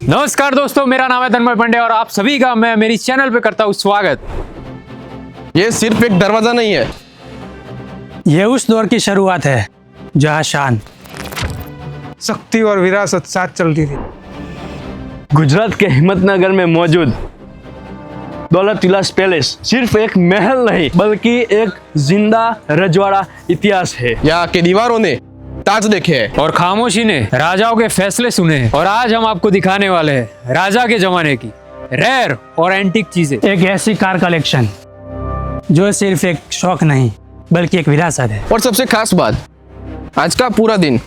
नमस्कार दोस्तों, मेरा नाम है तन्मय पांडे और आप सभी का मैं मेरी चैनल पे करता हूँ स्वागत। ये सिर्फ एक दरवाजा नहीं है, ये उस दौर की शुरुआत है जहाँ शान, शक्ति और विरासत साथ चलती थी। गुजरात के हिम्मतनगर में मौजूद दौलत विलास पैलेस सिर्फ एक महल नहीं बल्कि एक जिंदा रजवाड़ा इतिहास है। यहाँ के दीवारों ने ताज देखे हैं और खामोशी ने राजाओं के फैसले सुने हैं। और आज हम आपको दिखाने वाले हैं राजा के जमाने की रेयर और एंटीक चीजें। एक ऐसी कार कलेक्शन जो सिर्फ एक शौक नहीं बल्कि एक विरासत है। और सबसे खास बात, आज का पूरा दिन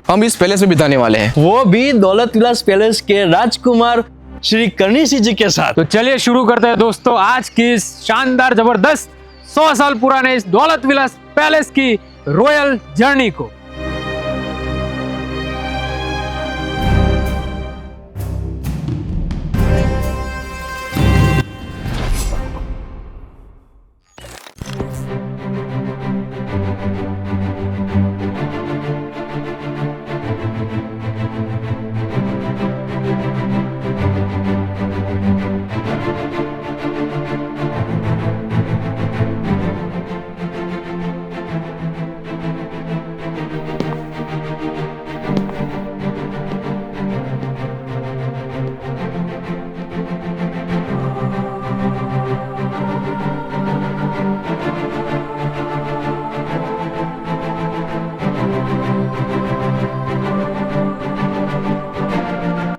हम इस पैलेस में बिताने वाले हैं, वो भी दौलत विलास पैलेस के राजकुमार श्री करणी सिंह जी के साथ। तो चलिए शुरू करते हैं दोस्तों आज की इस शानदार जबरदस्त 100 साल पुराने इस दौलत विलास पैलेस की रॉयल जर्नी को।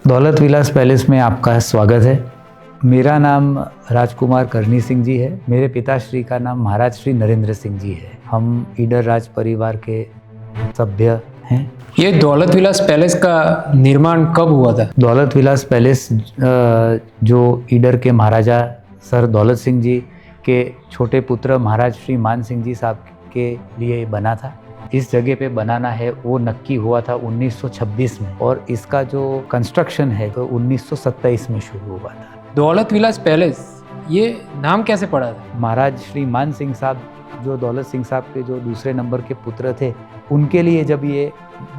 दौलत विलास पैलेस में आपका स्वागत है। मेरा नाम राजकुमार करणी सिंह जी है। मेरे पिताश्री का नाम महाराज श्री नरेंद्र सिंह जी है। हम ईडर राज परिवार के सभ्य हैं। ये दौलत विलास पैलेस का निर्माण कब हुआ था? दौलत विलास पैलेस जो ईडर के महाराजा सर दौलत सिंह जी के छोटे पुत्र महाराज श्री मान सिंह जी साहब के लिए बना था। इस जगह पे बनाना है वो नक्की हुआ था 1926 में और इसका जो कंस्ट्रक्शन है तो 1927 में शुरू हुआ था। दौलत विलास पैलेस ये नाम कैसे पड़ा था? महाराज श्री मान सिंह साहब जो दौलत सिंह साहब के जो दूसरे नंबर के पुत्र थे, उनके लिए जब ये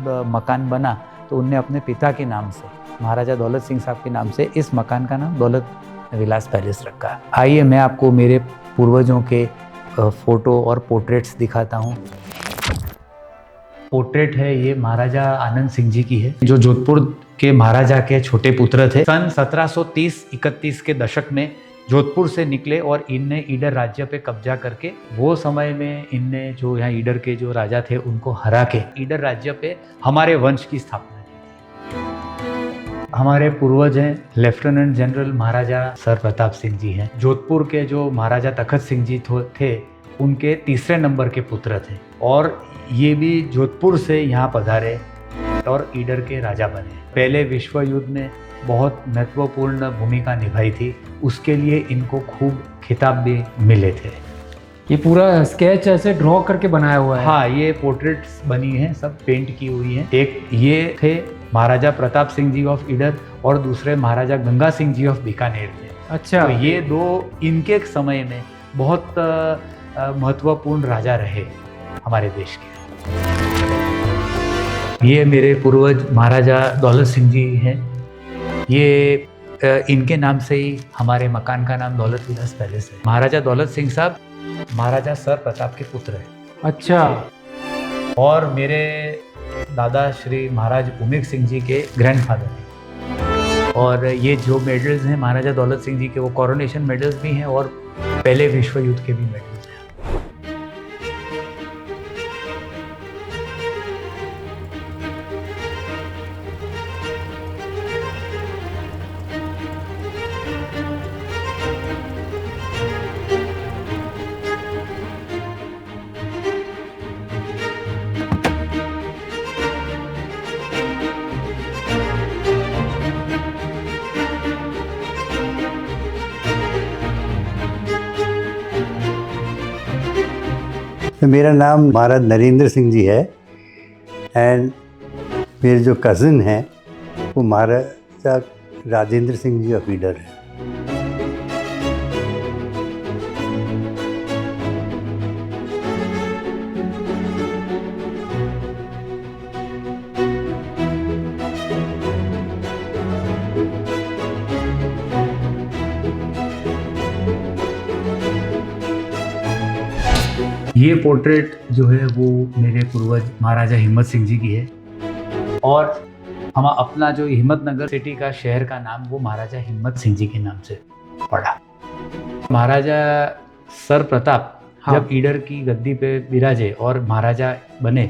मकान बना तो उनने अपने पिता के नाम से, महाराजा दौलत सिंह साहब के नाम से, इस मकान का नाम दौलत विलास पैलेस रखा। आइए मैं आपको मेरे पूर्वजों के फोटो और पोर्ट्रेट्स दिखाता हूँ। पोर्ट्रेट है ये महाराजा आनंद सिंह जी की है, जो जोधपुर के महाराजा के छोटे पुत्र थे। सन 1730-31 के दशक में जोधपुर से निकले और इनने ईडर राज्य पे कब्जा करके, वो समय में इनने जो यहाँ ईडर के जो राजा थे उनको हरा के ईडर राज्य पे हमारे वंश की स्थापना की। हमारे पूर्वज हैं लेफ्टिनेंट जनरल महाराजा सर प्रताप सिंह जी हैं। जोधपुर के जो महाराजा तखत सिंह जी थे उनके तीसरे नंबर के पुत्र थे और ये भी जोधपुर से यहाँ पधारे और ईडर के राजा बने। पहले विश्व युद्ध में बहुत महत्वपूर्ण भूमिका निभाई थी, उसके लिए इनको खूब खिताब भी मिले थे। ये पूरा स्केच ऐसे ड्रॉ करके बनाया हुआ है? हाँ, ये पोर्ट्रेट्स बनी हैं, सब पेंट की हुई हैं। एक ये थे महाराजा प्रताप सिंह जी ऑफ ईडर और दूसरे महाराजा गंगा सिंह जी ऑफ बीकानेर थे। अच्छा। तो ये दो इनके समय में बहुत महत्वपूर्ण राजा रहे हमारे देश के। ये मेरे पूर्वज महाराजा दौलत सिंह जी हैं। ये इनके नाम से ही हमारे मकान का नाम दौलत विलास पैलेस है। महाराजा दौलत सिंह साहब महाराजा सर प्रताप के पुत्र हैं। अच्छा। और मेरे दादा श्री महाराज उमेर सिंह जी के ग्रैंडफादर हैं। और ये जो मेडल्स हैं महाराजा दौलत सिंह जी के, वो कोरोनेशन मेडल्स भी हैं और पहले विश्व युद्ध के भी मेडल्स हैं। मेरा नाम महाराज नरेंद्र सिंह जी है एंड मेरे जो कज़न हैं वो महाराजा राजेंद्र सिंह जी ऑफ ईडर है। ये पोर्ट्रेट जो है वो मेरे पूर्वज महाराजा हिम्मत सिंह जी की है और हम अपना जो हिम्मतनगर सिटी का शहर का नाम वो महाराजा हिम्मत सिंह जी के नाम से पड़ा। महाराजा सर प्रताप जब ईडर की गद्दी पे विराजे और महाराजा बने,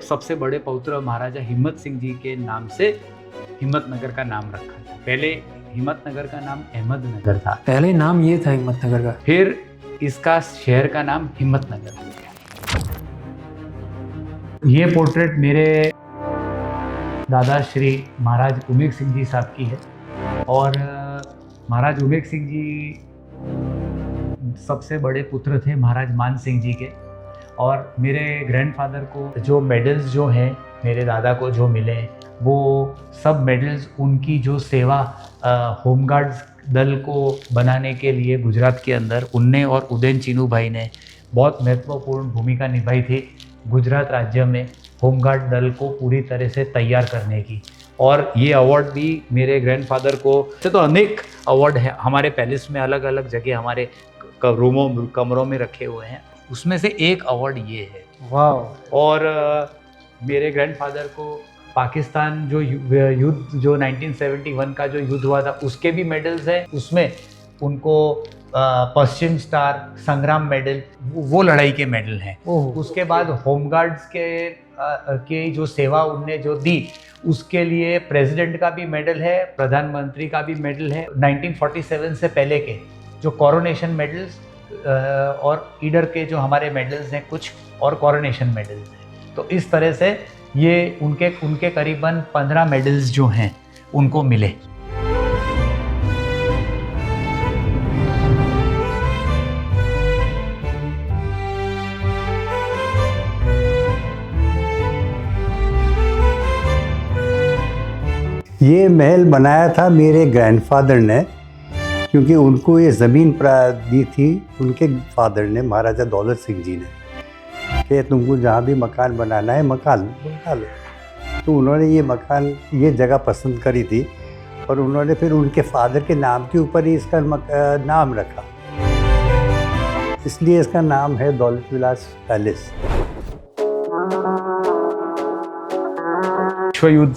सबसे बड़े पौत्र महाराजा हिम्मत सिंह जी के नाम से हिम्मतनगर का नाम रखा था। पहले हिम्मतनगर का नाम अहमदनगर था, पहले नाम ये था हिम्मतनगर का, फिर इसका शहर का नाम हिम्मतनगर हो गया। ये पोर्ट्रेट मेरे दादा श्री महाराज उमेश सिंह जी साहब की है और महाराज उमेश सिंह जी सबसे बड़े पुत्र थे महाराज मान सिंह जी के और मेरे ग्रैंडफादर को जो मेडल्स जो हैं मेरे दादा को जो मिले वो सब मेडल्स उनकी जो सेवा होमगार्ड्स दल को बनाने के लिए गुजरात के अंदर उनने और उदयन चीनू भाई ने बहुत महत्वपूर्ण भूमिका निभाई थी गुजरात राज्य में होमगार्ड दल को पूरी तरह से तैयार करने की। और ये अवार्ड भी मेरे ग्रैंडफादर को तो अनेक अवार्ड है हमारे पैलेस में, अलग अलग जगह हमारे रूमों कमरों में रखे हुए हैं, उसमें से एक अवार्ड ये है। वाह। और मेरे ग्रैंडफादर को पाकिस्तान जो युद्ध जो 1971 का जो युद्ध हुआ था उसके भी मेडल्स हैं, उसमें उनको पश्चिम स्टार संग्राम मेडल वो लड़ाई के मेडल हैं। उसके बाद होमगार्ड्स के जो सेवा उनने जो दी उसके लिए प्रेसिडेंट का भी मेडल है, प्रधानमंत्री का भी मेडल है। 1947 से पहले के जो कोरोनेशन मेडल्स और ईडर के जो हमारे मेडल्स हैं कुछ और कोरोनेशन मेडल्स हैं। तो इस तरह से ये उनके करीबन 15 मेडल्स जो हैं उनको मिले। ये महल बनाया था मेरे ग्रैंडफादर ने, क्योंकि उनको ये ज़मीन दी थी उनके फादर ने, महाराजा दौलत सिंह जी ने, कि तुमको जहाँ भी मकान बनाना है बना लो। तो उन्होंने ये मकान ये जगह पसंद करी थी और उन्होंने फिर उनके फादर के नाम के ऊपर ही इसका नाम रखा, इसलिए इसका नाम है दौलत विलास पैलेस। विश्व युद्ध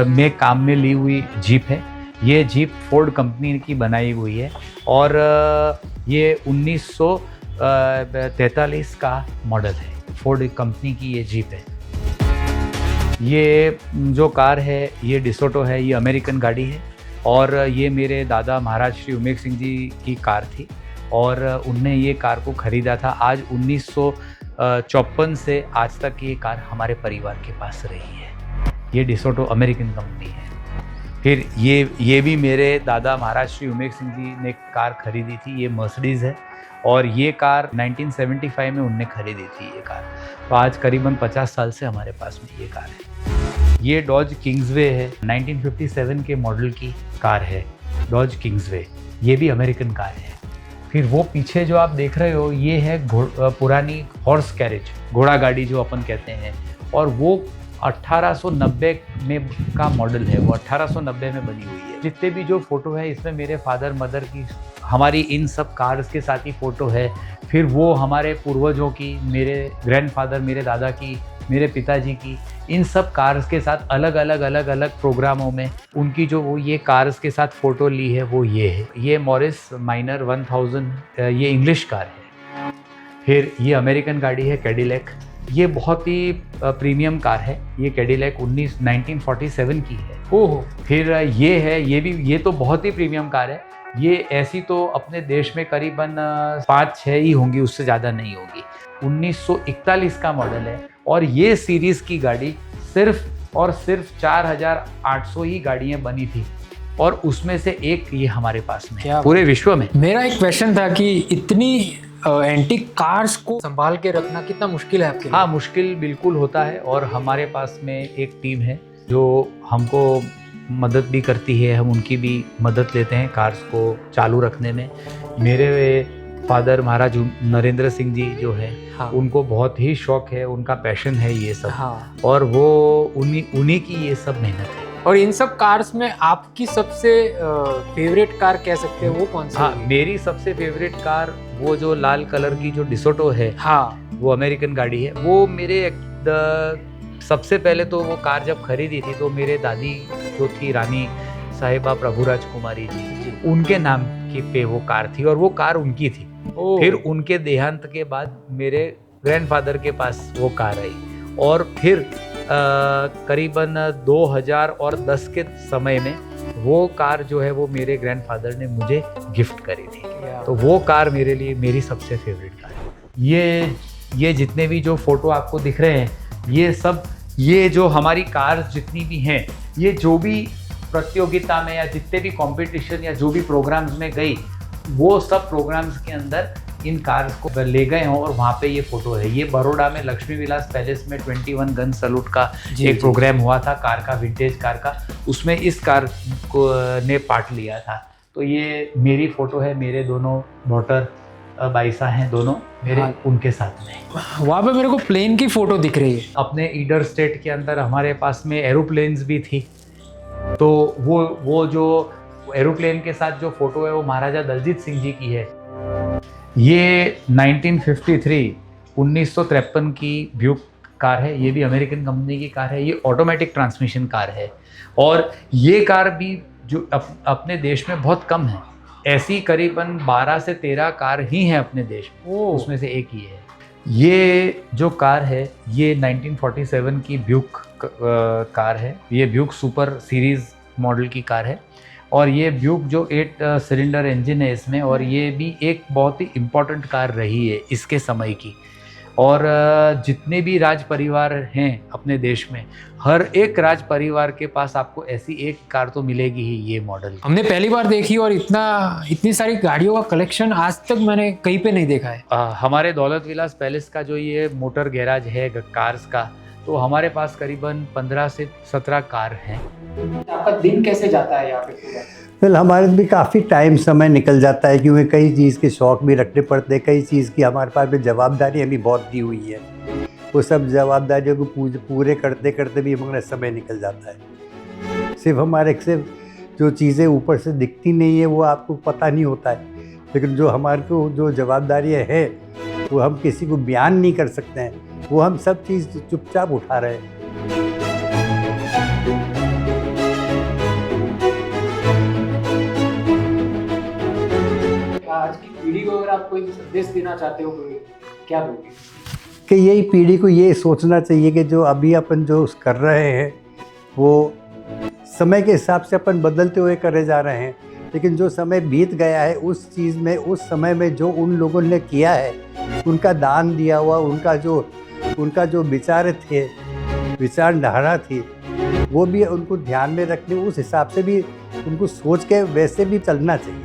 में काम में ली हुई जीप है। ये जीप फोर्ड कंपनी की बनाई हुई है और ये 1943 का मॉडल है। फोर्ड कंपनी की ये जीप है। ये जो कार है ये डिसोटो है, ये अमेरिकन गाड़ी है और ये मेरे दादा महाराज श्री उमेश सिंह जी की कार थी और उनने ये कार को ख़रीदा था। आज 1954 से आज तक ये कार हमारे परिवार के पास रही है। ये डिसोटो अमेरिकन कंपनी है। फिर ये भी मेरे दादा महाराज श्री उमेश सिंह जी ने कार खरीदी थी, ये मर्सिडीज़ है और ये कार 1975 में उनने खरीदी थी ये कार। तो आज करीबन 50 साल से हमारे पास में ये कार है। ये डॉज किंग्सवे है, 1957 के मॉडल की कार है डॉज किंग्सवे, ये भी अमेरिकन कार है। फिर वो पीछे जो आप देख रहे हो ये है पुरानी हॉर्स कैरेज, घोड़ा गाड़ी जो अपन कहते हैं, और वो 1890 में का मॉडल है, वो 1890 में बनी हुई है। जितने भी जो फ़ोटो है इसमें मेरे फादर मदर की, हमारी इन सब कार्स के साथ ही फ़ोटो है। फिर वो हमारे पूर्वजों की, मेरे ग्रैंडफादर, मेरे दादा की, मेरे पिताजी की, इन सब कार्स के साथ अलग अलग प्रोग्रामों में उनकी जो वो ये कार्स के साथ फ़ोटो ली है वो ये है। ये मॉरिस माइनर 1000 ये इंग्लिश कार है। फिर ये अमेरिकन गाड़ी है कैडिलैक, ये बहुत ही प्रीमियम कार है। ये कैडिलैक 1947 की है। ओह। फिर ये है, ये तो बहुत ही प्रीमियम कार है। ये ऐसी तो अपने देश में करीबन 5-6 ही होंगी, उससे ज़्यादा नहीं होगी। 1941 का मॉडल है और ये सीरीज़ की गाड़ी सिर्फ और सिर्फ 4800 ही गाड़ियाँ बनी थी और उसमें से एक ये हमारे पास में है पूरे विश्व में। मेरा एक क्वेश्चन था कि इतनी एंटीक कार्स को संभाल के रखना कितना मुश्किल है आपके लिए? हाँ, मुश्किल बिल्कुल होता है और हमारे पास में एक टीम है जो हमको मदद भी करती है, हम उनकी भी मदद लेते हैं कार्स को चालू रखने में। मेरे फादर महाराज नरेंद्र सिंह जी जो है, हाँ। उनको बहुत ही शौक है, उनका पैशन है ये सब, हाँ। और वो उन्हीं की ये सब मेहनत है। और इन सब कार्स में आपकी सबसे फेवरेट कार कह सकते हैं वो कौन सी हाँ, है? मेरी सबसे फेवरेट कार वो जो लाल कलर की जो डिसोटो है, हाँ वो अमेरिकन गाड़ी है। वो मेरे सबसे पहले तो वो कार जब खरीदी थी तो मेरे दादी जो थी रानी साहिबा प्रभुराज कुमारी जी, उनके नाम की पे वो कार थी और वो कार उनकी थी। ओ, फिर उनके देहांत के बाद मेरे ग्रैंडफादर के पास वो कार आई और फिर करीबन 2010 के समय में वो कार जो है वो मेरे ग्रैंडफादर ने मुझे गिफ्ट करी थी। तो वो कार मेरे लिए मेरी सबसे फेवरेट कार है। ये जितने भी जो फोटो आपको दिख रहे हैं ये जो हमारी कार्स जितनी भी हैं, ये जो भी प्रतियोगिता में या जितने भी कंपटीशन या जो भी प्रोग्राम्स में गई, वो सब प्रोग्राम्स के अंदर इन कार्स को ले गए हैं और वहाँ पे ये फोटो है। ये बड़ौदा में लक्ष्मी विलास पैलेस में 21 गन सैल्यूट का एक प्रोग्राम हुआ था कार का, विंटेज कार का, उसमें इस कार को ने पार्ट लिया था। तो ये मेरी फोटो है, मेरे दोनों डॉटर बाइसा हैं दोनों मेरे, उनके साथ में। वहाँ पे मेरे को प्लेन की फोटो दिख रही है। अपने ईडर स्टेट के अंदर हमारे पास में एरोप्लेन्स भी थी, तो वो जो एरोप्लेन के साथ जो फोटो है वो महाराजा दलजीत सिंह जी की है। ये 1953 की ब्यूक कार है, ये भी अमेरिकन कंपनी की कार है। ये ऑटोमेटिक ट्रांसमिशन कार है और ये कार भी जो अपने देश में बहुत कम है। ऐसी करीबन 12 से 13 कार ही हैं अपने देश में, उसमें से एक ही है। ये जो कार है ये 1947 की ब्यूक कार है। ये ब्यूक सुपर सीरीज़ मॉडल की कार है और ये ब्यूक जो 8 सिलेंडर इंजन है इसमें, और ये भी एक बहुत ही इम्पोर्टेंट कार रही है इसके समय की। और जितने भी राज परिवार हैं अपने देश में, हर एक राज परिवार के पास आपको ऐसी एक कार तो मिलेगी ही, ये मॉडल। हमने पहली बार देखी और इतनी सारी गाड़ियों का कलेक्शन आज तक मैंने कहीं पे नहीं देखा है। हमारे दौलत विलास पैलेस का जो ये मोटर गैराज है कार्स का, तो हमारे पास करीबन 15 से 17 कार हैं। आपका दिन कैसे जाता है यहाँ पे पूरा? फिर हमारे भी काफ़ी टाइम समय निकल जाता है, क्योंकि कई चीज़ के शौक़ भी रखने पड़ते हैं, कई चीज़ की हमारे पास में जवाबदारियाँ भी बहुत दी हुई है। वो सब जवाबदारियों को पूरे करते करते भी हमारा समय निकल जाता है। सिर्फ जो चीज़ें ऊपर से दिखती नहीं है वो आपको पता नहीं होता है, लेकिन जो हमारे को जो जवाबदारियाँ हैं वो हम किसी को बयान नहीं कर सकते हैं, वो हम सब चीज़ चुपचाप उठा रहे हैं। आज की पीढ़ी को अगर आप कोई संदेश देना चाहते हो क्या दोगे? कि यही पीढ़ी को ये सोचना चाहिए कि जो अभी अपन जो कर रहे हैं वो समय के हिसाब से अपन बदलते हुए करे जा रहे हैं, लेकिन जो समय बीत गया है उस चीज़ में, उस समय में जो उन लोगों ने किया है, उनका दान दिया हुआ, उनका जो विचारधारा थी, वो भी उनको ध्यान में रखने, उस हिसाब से भी उनको सोच के वैसे भी चलना चाहिए।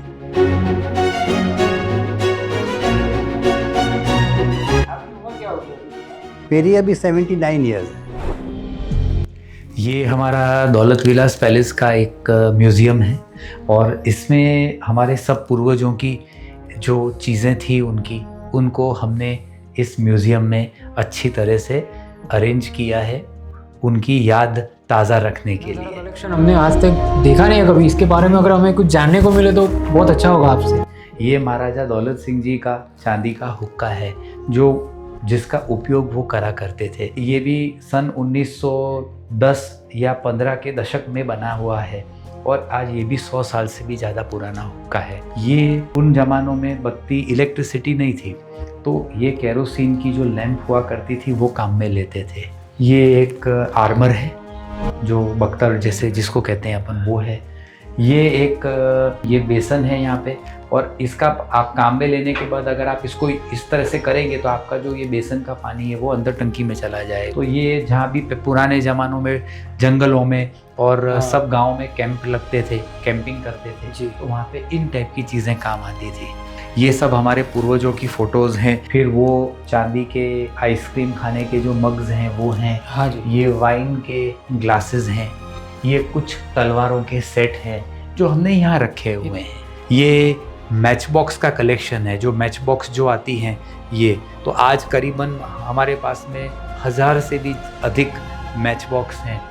मेरी अभी 79 ईयर्स है। ये हमारा दौलत विलास पैलेस का एक म्यूज़ियम है और इसमें हमारे सब पूर्वजों की जो चीज़ें थी उनको हमने इस म्यूज़ियम में अच्छी तरह से अरेंज किया है, उनकी याद ताज़ा रखने के लिए। कलेक्शन हमने आज तक देखा नहीं है कभी, इसके बारे में अगर हमें कुछ जानने को मिले तो बहुत अच्छा होगा आपसे। ये महाराजा दौलत सिंह जी का चांदी का हुक्का है जिसका उपयोग वो करा करते थे। ये भी सन 1910 या 15 के दशक में बना हुआ है और आज ये भी 100 साल से भी ज़्यादा पुराना हुक्का है। ये उन जमानों में बत्ती इलेक्ट्रिसिटी नहीं थी, तो ये केरोसिन की जो लैंप हुआ करती थी वो काम में लेते थे। ये एक आर्मर है जो बख्तर जैसे जिसको कहते हैं अपन, वो है। ये बेसन है यहाँ पे, और इसका आप काम में लेने के बाद अगर आप इसको इस तरह से करेंगे तो आपका जो ये बेसन का पानी है वो अंदर टंकी में चला जाए। तो ये जहाँ भी पुराने ज़मानों में जंगलों में और सब गाँव में कैंप लगते थे, कैंपिंग करते थे जी, तो वहाँ पे इन टाइप की चीज़ें काम आती थी। ये सब हमारे पूर्वजों की फ़ोटोज़ हैं। फिर वो चांदी के आइसक्रीम खाने के जो मग्स हैं वो हैं। हाँ जी। ये वाइन के ग्लासेस हैं। ये कुछ तलवारों के सेट हैं जो हमने यहाँ रखे हुए हैं। ये मैच बॉक्स का कलेक्शन है, जो मैच बॉक्स जो आती हैं ये, तो आज करीबन हमारे पास में 1000 से भी अधिक मैच बॉक्स हैं।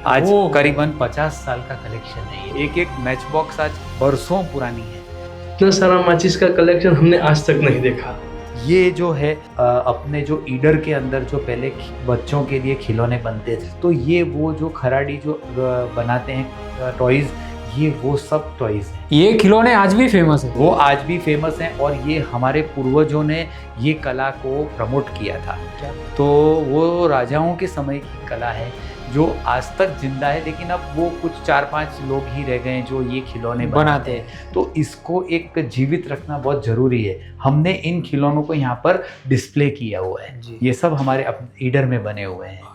आज ओह। करीबन 50 साल का कलेक्शन है ये। एक एक मैच बॉक्स आज बरसों पुरानी है। इतना सारा माचिस का कलेक्शन हमने आज तक नहीं देखा। ये जो है अपने जो ईडर के अंदर जो पहले बच्चों के लिए खिलौने बनते थे, तो ये वो जो खराड़ी जो बनाते हैं टॉयज, ये वो सब टॉयज हैं। ये खिलौने आज भी फेमस है। वो आज भी फेमस हैं और ये हमारे पूर्वजों ने ये कला को प्रमोट किया था। तो वो राजाओं के समय की कला है जो आज तक जिंदा है, लेकिन अब वो कुछ 4-5 लोग ही रह गए हैं जो ये खिलौने बनाते हैं। तो इसको एक जीवित रखना बहुत ज़रूरी है। हमने इन खिलौनों को यहाँ पर डिस्प्ले किया हुआ है। ये सब हमारे ईडर में बने हुए हैं।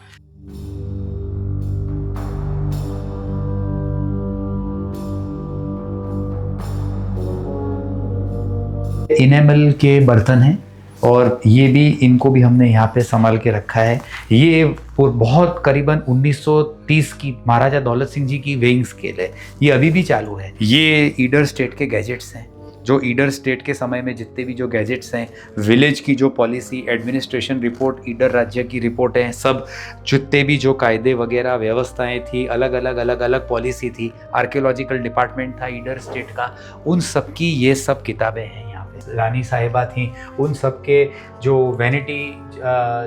इनेमल के बर्तन हैं और ये भी, इनको भी हमने यहाँ पे संभाल के रखा है। ये बहुत करीबन 1930 की महाराजा दौलत सिंह जी की वेइंग स्केल है, ये अभी भी चालू है। ये ईडर स्टेट के गैजेट्स हैं, जो ईडर स्टेट के समय में जितने भी जो गैजेट्स हैं, विलेज की जो पॉलिसी, एडमिनिस्ट्रेशन रिपोर्ट, ईडर राज्य की रिपोर्ट हैं, सब जितने भी जो कायदे वगैरह व्यवस्थाएं थी, अलग अलग पॉलिसी थी, आर्कियोलॉजिकल डिपार्टमेंट था ईडर स्टेट का, उन सब की ये सब किताबें हैं। रानी साहिबा थी, उन सब के जो वैनिटी,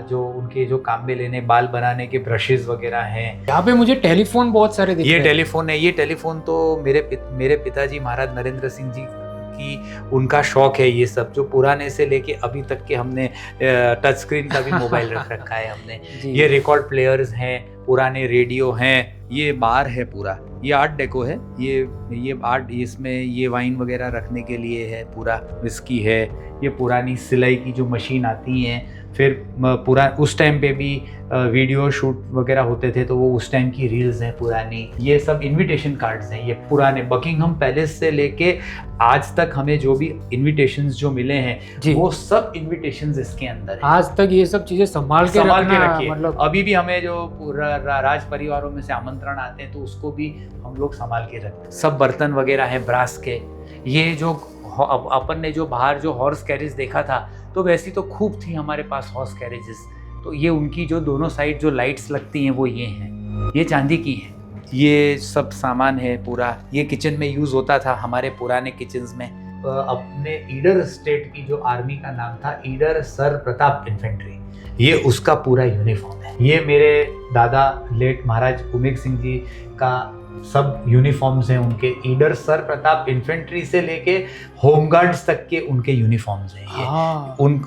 जो उनके जो काम में लेने बाल बनाने के ब्रशेस वगैरह हैं। यहाँ पे मुझे टेलीफोन बहुत सारे दिख ये रहे हैं। टेलीफोन है। ये टेलीफोन तो मेरे पिताजी महाराज नरेंद्र सिंह जी की, उनका शौक है ये सब, जो पुराने से लेके अभी तक के हमने टच स्क्रीन का भी मोबाइल रख रखा है हमने। ये रिकॉर्ड प्लेयर्स हैं, पुराने रेडियो हैं। ये बार है पूरा, ये आर्ट डेको है। ये आर्ट, इसमें ये वाइन वगैरह रखने के लिए है, पूरा विस्की है। ये पुरानी सिलाई की जो मशीन आती हैं, फिर पूरा उस टाइम पे भी वीडियो शूट वगैरह होते थे, तो वो उस टाइम की रील्स हैं पुरानी। ये सब इनविटेशन कार्ड्स हैं, ये पुराने बकिंगहम पैलेस से लेके आज तक हमें जो भी इनविटेशंस जो मिले हैं, वो सब इनविटेशंस इसके अंदर हैं। आज तक ये सब चीजें संभाल के रखिए। मतलब अभी भी हमें जो राज परिवारों में से आमंत्रण आते हैं, तो उसको भी हम लोग संभाल के रखते हैं। सब बर्तन वगैरह है ब्रास के। ये जो अपन ने जो बाहर जो हॉर्स कैरेज देखा था, तो वैसी तो खूब थी हमारे पास हॉर्स कैरेजेस। तो ये उनकी जो दोनों साइड जो लाइट्स लगती हैं, वो ये हैं। ये चांदी की है। ये सब सामान है पूरा। ये किचन में यूज़ होता था हमारे पुराने किचन्स में। अपने ईडर स्टेट की जो आर्मी का नाम था ईडर सर प्रताप इन्फेंट्री, ये उसका पूरा यूनिफॉर्म है। ये मेरे दादा लेट महाराज उमेग सिंह जी का सब यूनिफॉर्म्स हैं उनके। ईडर सर प्रताप इन्फेंट्री से लेके होमगार्ड्स तक के उनके यूनिफॉर्म्स हैं ये। उन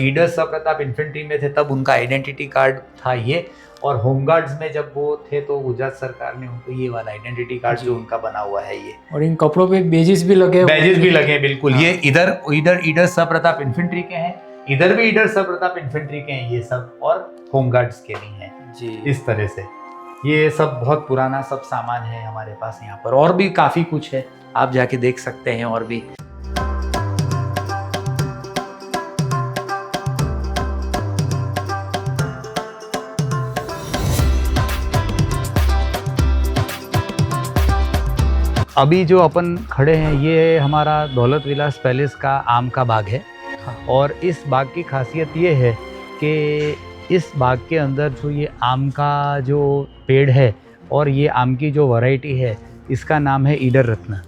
ईडर सर प्रताप इन्फेंट्री में थे तब उनका आइडेंटिटी कार्ड था ये, और होमगार्ड्स में जब वो थे तो गुजरात सरकार ने उनको ये वाला आइडेंटिटी कार्ड जो उनका बना हुआ है ये। और इन कपड़ों पे बेजिस भी लगे, बैजेस भी लगे, बिल्कुल। ये इधर ईडर सर प्रताप इन्फेंट्री के हैं, इधर भी ईडर सर प्रताप इन्फेंट्री के हैं ये सब, और होमगार्ड्स के भी हैं जी। इस तरह से ये सब बहुत पुराना सब सामान है हमारे पास यहाँ पर। और भी काफ़ी कुछ है, आप जाके देख सकते हैं और भी। अभी जो अपन खड़े हैं, ये हमारा दौलत विलास पैलेस का आम का बाग है। और इस बाग की खासियत ये है कि इस बाग के अंदर जो ये आम का जो पेड़ है और ये आम की जो वैरायटी है, इसका नाम है ईडर रत्न।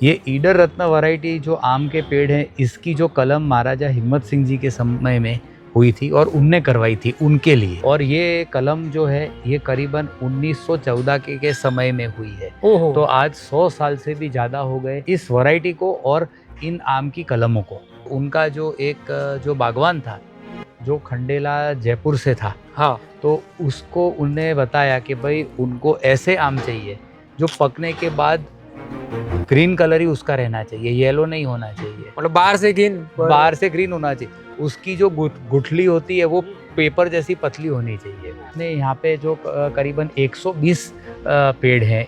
ये ईडर रत्न वैरायटी जो आम के पेड़ है, इसकी जो कलम महाराजा हिम्मत सिंह जी के समय में हुई थी और उनने करवाई थी उनके लिए। और ये कलम जो है ये करीबन 1914 के समय में हुई है। तो आज 100 साल से भी ज़्यादा हो गए इस वैरायटी को और इन आम की कलमों को। उनका जो एक जो बागवान था, जो खंडेला जयपुर से था, हाँ, तो उसको उन्हें बताया कि भाई उनको ऐसे आम चाहिए जो पकने के बाद ग्रीन कलर ही उसका रहना चाहिए, येलो नहीं होना चाहिए। मतलब बाहर से ग्रीन होना चाहिए। उसकी जो गुठली होती है वो पेपर जैसी पतली होनी चाहिए। ने यहाँ पे जो करीबन 120 पेड़ हैं।